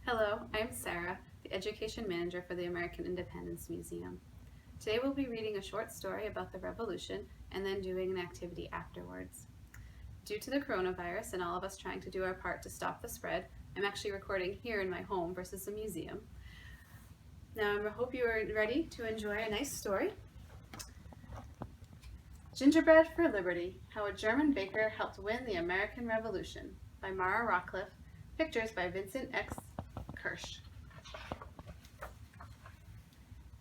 Hello, I'm Sarah, the Education Manager for the American Independence Museum. Today we'll be reading a short story about the Revolution and then doing an activity afterwards. Due to the coronavirus and all of us trying to do our part to stop the spread, I'm actually recording here in my home versus the museum. Now I hope you are ready to enjoy a nice story. Gingerbread for Liberty, How a German Baker Helped Win the American Revolution by Mara Rockcliffe, pictures by Vincent X. Kirsch.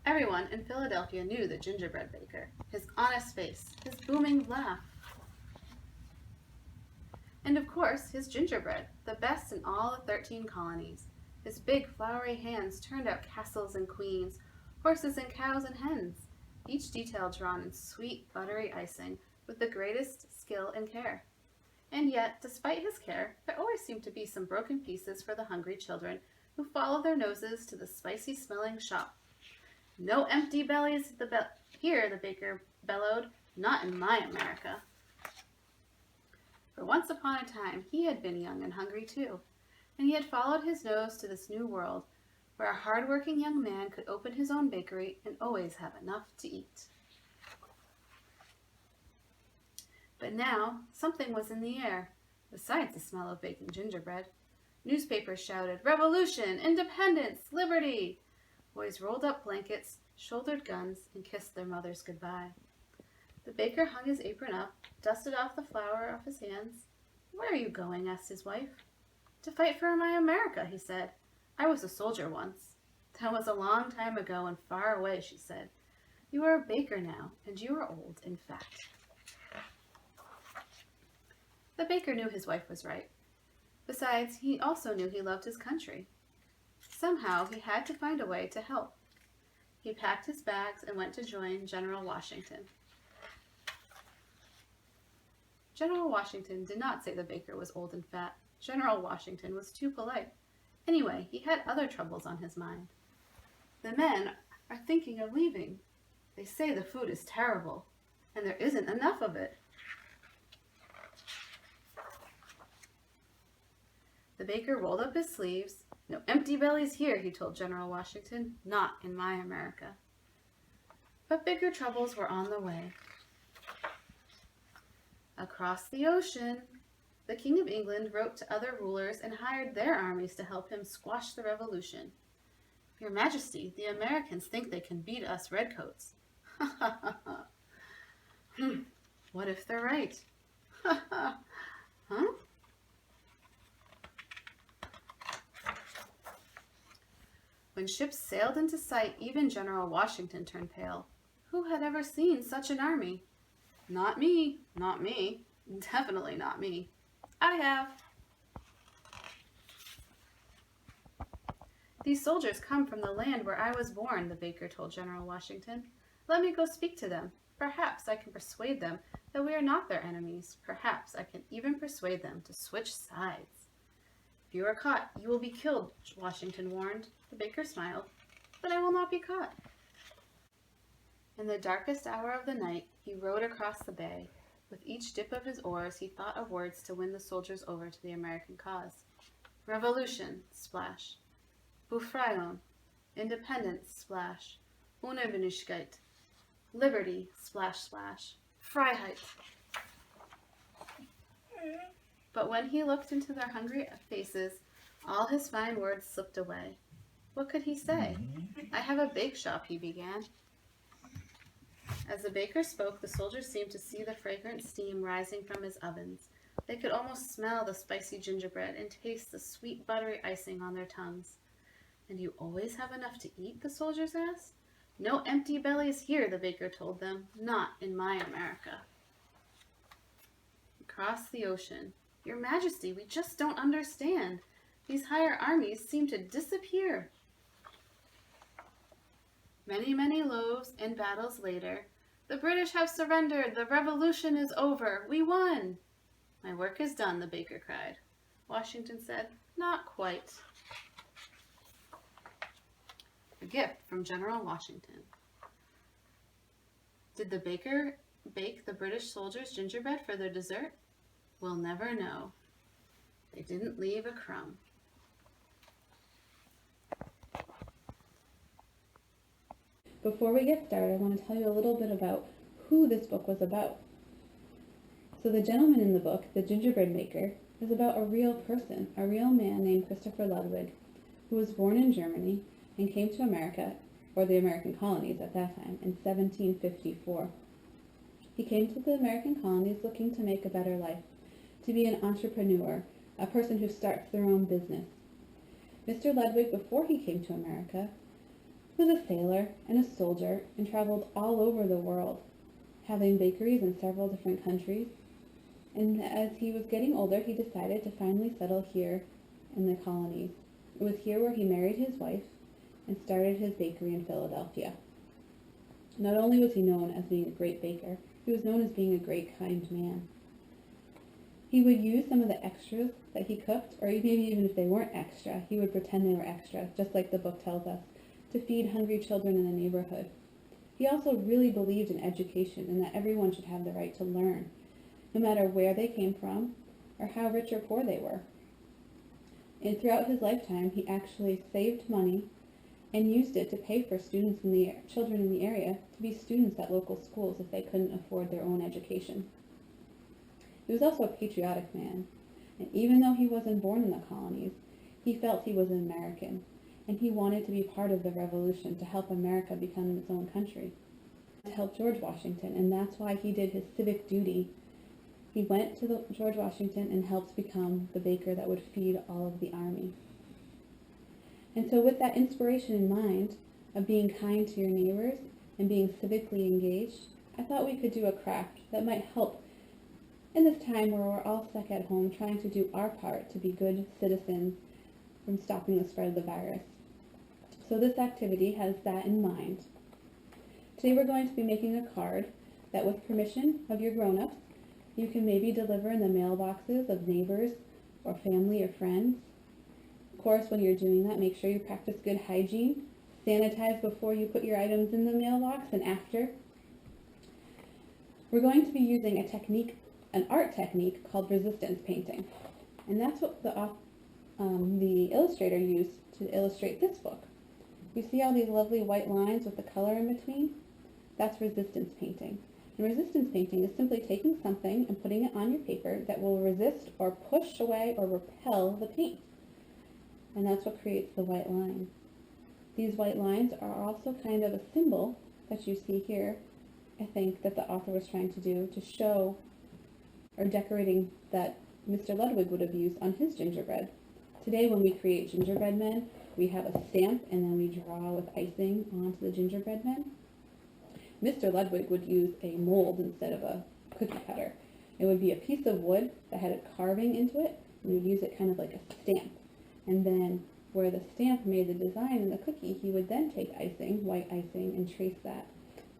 Everyone in Philadelphia knew the gingerbread baker, his honest face, his booming laugh, and of course his gingerbread, the best in all the 13 colonies. His big flowery hands turned out castles and queens, horses and cows and hens, each detail drawn in sweet buttery icing with the greatest skill and care. And yet, despite his care, there always seemed to be some broken pieces for the hungry children who followed their noses to the spicy-smelling shop. "No empty bellies here," the baker bellowed. "Not in my America." For once upon a time, he had been young and hungry too, and he had followed his nose to this new world where a hard-working young man could open his own bakery and always have enough to eat. But now, something was in the air, besides the smell of baking gingerbread. Newspapers shouted, "Revolution! Independence! Liberty!" Boys rolled up blankets, shouldered guns, and kissed their mothers goodbye. The baker hung his apron up, dusted off the flour off his hands. "Where are you going?" asked his wife. "To fight for my America," he said. "I was a soldier once." "That was a long time ago and far away," she said. "You are a baker now, and you are old, in fact." The baker knew his wife was right. Besides, he also knew he loved his country. Somehow, he had to find a way to help. He packed his bags and went to join General Washington. General Washington did not say the baker was old and fat. General Washington was too polite. Anyway, he had other troubles on his mind. "The men are thinking of leaving. They say the food is terrible, and there isn't enough of it." The baker rolled up his sleeves. "No empty bellies here," he told General Washington. "Not in my America." But bigger troubles were on the way. Across the ocean, the King of England wrote to other rulers and hired their armies to help him squash the revolution. "Your Majesty, the Americans think they can beat us redcoats." "Ha ha ha ha." What if they're right?" "Ha ha." "Huh?" When ships sailed into sight, even General Washington turned pale. Who had ever seen such an army? "Not me, not me, definitely not me." "I have." "These soldiers come from the land where I was born," the baker told General Washington. "Let me go speak to them. Perhaps I can persuade them that we are not their enemies. Perhaps I can even persuade them to switch sides." "If you are caught, you will be killed," Washington warned. The baker smiled. "But I will not be caught." In the darkest hour of the night, he rowed across the bay. With each dip of his oars, he thought of words to win the soldiers over to the American cause. "Revolution," splash. "Befreiung," independence, splash. "Unabhängigkeit," liberty, splash, splash. "Freiheit." But when he looked into their hungry faces, all his fine words slipped away. What could he say? "I have a bake shop," he began. As the baker spoke, the soldiers seemed to see the fragrant steam rising from his ovens. They could almost smell the spicy gingerbread and taste the sweet buttery icing on their tongues. "And you always have enough to eat?" the soldiers asked. "No empty bellies here," the baker told them. "Not in my America." Across the ocean. "Your Majesty, we just don't understand. These higher armies seem to disappear." Many, many loaves and battles later, "The British have surrendered. The revolution is over. We won." "My work is done," the baker cried. Washington said, "Not quite." A gift from General Washington. Did the baker bake the British soldiers gingerbread for their dessert? We'll never know. They didn't leave a crumb. Before we get started, I want to tell you a little bit about who this book was about. So the gentleman in the book, The Gingerbread Maker, is about a real person, a real man named Christopher Ludwig, who was born in Germany and came to America, or the American colonies at that time, in 1754. He came to the American colonies looking to make a better life, to be an entrepreneur, a person who starts their own business. Mr. Ludwig, before he came to America, was a sailor and a soldier and traveled all over the world, having bakeries in several different countries. And as he was getting older, he decided to finally settle here in the colonies. It was here where he married his wife and started his bakery in Philadelphia. Not only was he known as being a great baker, he was known as being a great, kind man. He would use some of the extras that he cooked, or maybe even if they weren't extra, he would pretend they were extra, just like the book tells us, to feed hungry children in the neighborhood. He also really believed in education and that everyone should have the right to learn, no matter where they came from or how rich or poor they were. And throughout his lifetime, he actually saved money and used it to pay for children in the area to be students at local schools if they couldn't afford their own education. He was also a patriotic man, and even though he wasn't born in the colonies, he felt he was an American, and he wanted to be part of the revolution to help America become its own country, to help George Washington, and that's why he did his civic duty. He went to George Washington and helped become the baker that would feed all of the army. And so with that inspiration in mind of being kind to your neighbors and being civically engaged, I thought we could do a craft that might help in this time where we're all stuck at home trying to do our part to be good citizens from stopping the spread of the virus. So this activity has that in mind. Today we're going to be making a card that, with permission of your grown-ups, you can maybe deliver in the mailboxes of neighbors or family or friends. Of course, when you're doing that, make sure you practice good hygiene. Sanitize before you put your items in the mailbox and after. We're going to be using an art technique called resistance painting. And that's what the illustrator used to illustrate this book. You see all these lovely white lines with the color in between? That's resistance painting. And resistance painting is simply taking something and putting it on your paper that will resist or push away or repel the paint. And that's what creates the white lines. These white lines are also kind of a symbol that you see here, I think, that the author was trying to do to show, or decorating, that Mr. Ludwig would have used on his gingerbread. Today when we create gingerbread men, we have a stamp and then we draw with icing onto the gingerbread men. Mr. Ludwig would use a mold instead of a cookie cutter. It would be a piece of wood that had a carving into it, and you'd use it kind of like a stamp. And then where the stamp made the design in the cookie, he would then take icing, white icing, and trace that.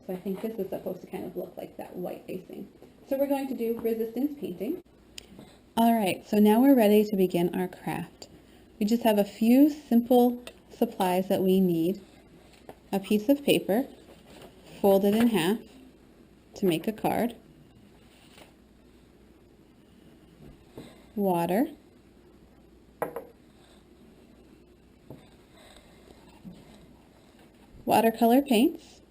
So I think this is supposed to kind of look like that white icing. So we're going to do resistance painting. Alright, so now we're ready to begin our craft. We just have a few simple supplies that we need. A piece of paper, folded in half to make a card. Water. Watercolor paints.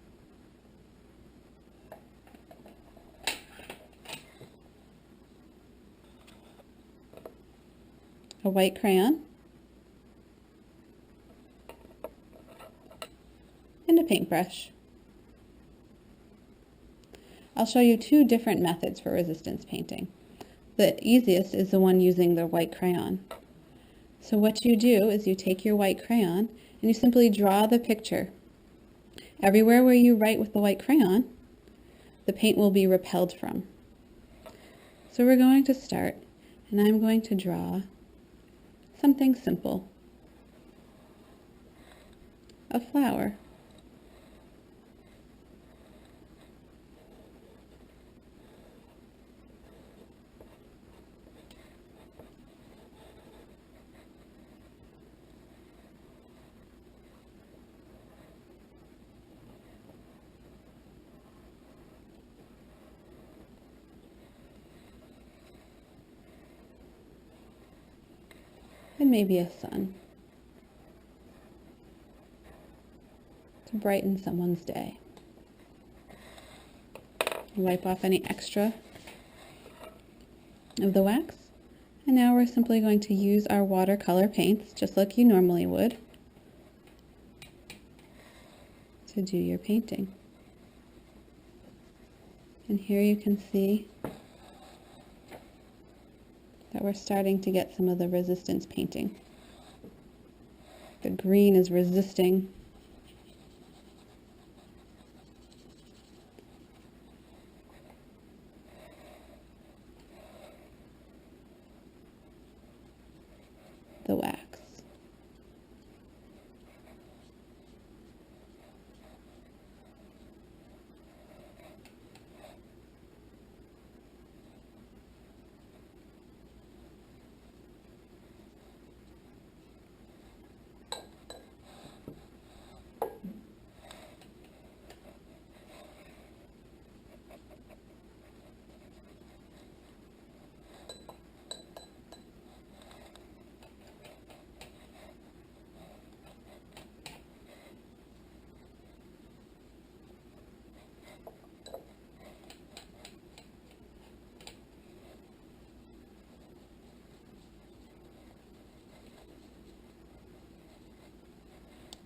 A white crayon. And a paintbrush. I'll show you two different methods for resistance painting. The easiest is the one using the white crayon. So what you do is you take your white crayon and you simply draw the picture. Everywhere where you write with the white crayon, the paint will be repelled from. So we're going to start, and I'm going to draw something simple. A flower. And maybe a sun to brighten someone's day. Wipe off any extra of the wax. And now we're simply going to use our watercolor paints, just like you normally would, to do your painting. And here you can see that we're starting to get some of the resistance painting. The green is resisting the wax.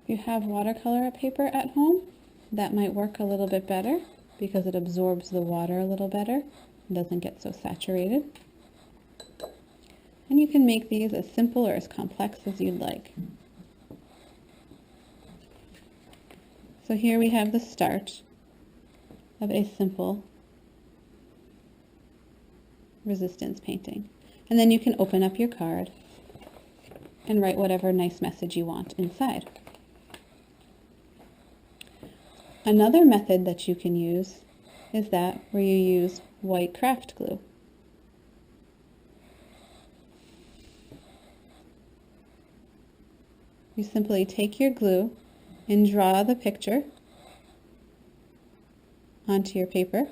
If you have watercolor paper at home, that might work a little bit better because it absorbs the water a little better and doesn't get so saturated. And you can make these as simple or as complex as you'd like. So here we have the start of a simple resistance painting. And then you can open up your card and write whatever nice message you want inside. Another method that you can use is that where you use white craft glue. You simply take your glue and draw the picture onto your paper,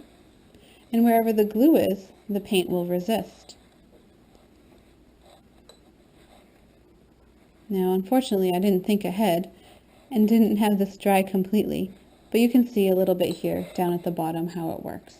and wherever the glue is, the paint will resist. Now, unfortunately, I didn't think ahead and didn't have this dry completely, but you can see a little bit here down at the bottom how it works.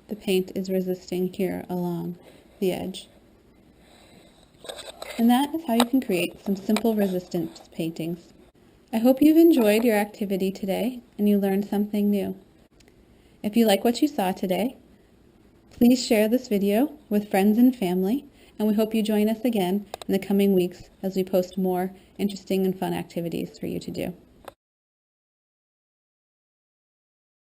The paint is resisting here along the edge. And that is how you can create some simple resistance paintings. I hope you've enjoyed your activity today and you learned something new. If you like what you saw today, please share this video with friends and family, and we hope you join us again in the coming weeks as we post more interesting and fun activities for you to do.